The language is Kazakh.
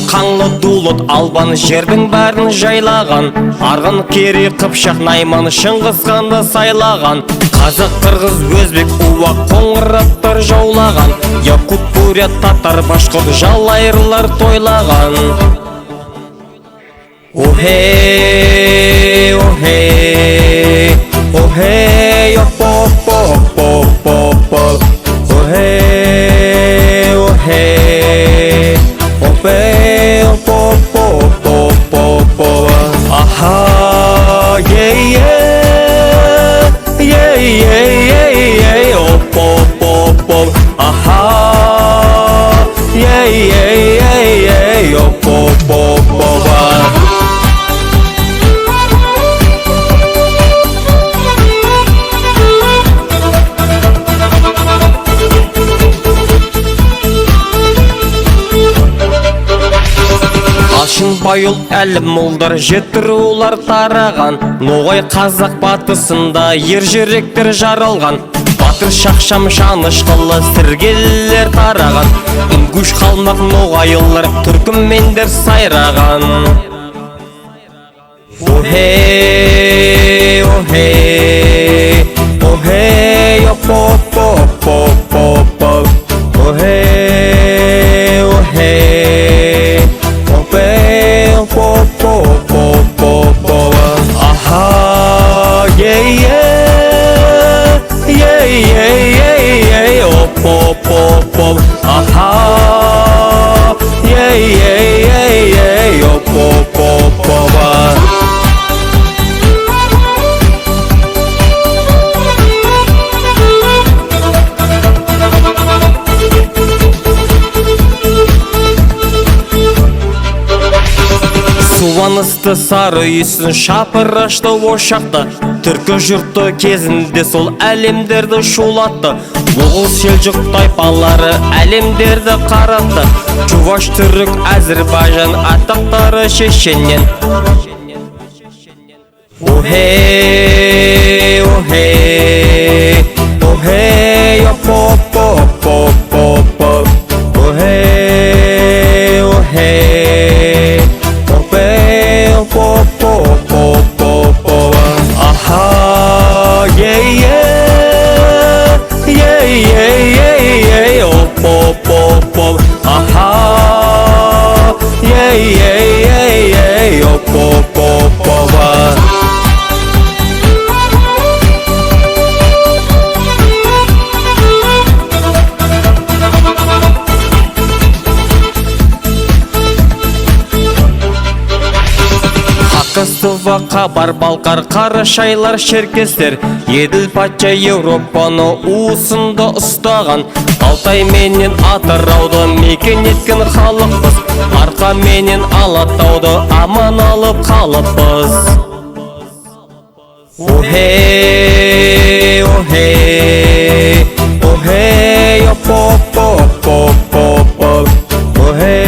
қаңлы дулыт албан жердің бәрін жайлаған. Арғын, керей, қыпшақ, найман, шыңғыс ханды сайлаған. Қазақ, қырғыз, өзбек, уақ, қоңыраттар жаулаған. Якут, бурят, татар, башқұрт, жалайырлар тойлаған. О-хей, о-хей, о-хей, о-по-по-по-по-по. О-хей, о-хей, о-хей, о-по-по-по-по-по. Аха, ей-ей, ей-ей-ей-ей, о-по-по-по. Аха, ей-ей-ей-ей, о-по-по-по-по. Байыл әлі молдар жетірулар тараған. Ноғай, қазақ батысында ер жүректер жаралған. Батыр, шақшам, шанышқылы сіргелер тараған. Үнгіш, қалмақ, ноғайылар түркімендер сайраған. О-хей, о-хей, о-хей, о-по-по-по-по-по. О-хей, о-хей, по-по-по-по-по. Аха, ей-ей, ей-ей-ей-ей, о-по-по-по. Аха, ей-ей-ей-ей, о-по-по-по. Суанысты сары үйсін шапырашты ошақты. Түркі жұртты кезінде сол әлемдерді шулатты. Оғыл, селжұқ тайпалары әлемдерді қаратты. Чуваш, түрік, Әзірбайжан атақтары шешеннен. О-хей, о-хей, о-хей, о-по-по-по-по-по. О-хей, о-хей, по-по-по-по-по. Аха, ей-ей, ей-ей-ей-ей, о-по-по-по. Аха, ей-ей-ей-ей, о-по-по-по. Қыстыва, Қабар, Балқар, Қарашайлар, Шеркестер. Еділ патша Европаны уысында ұстаған. Алтай менен Атырауды мекен еткен халықпыз. Арқа менен Алатауды аман алып қалыппыз. О-хей, о-хей, о-хей, о-по-по-по-по-по. О-хей.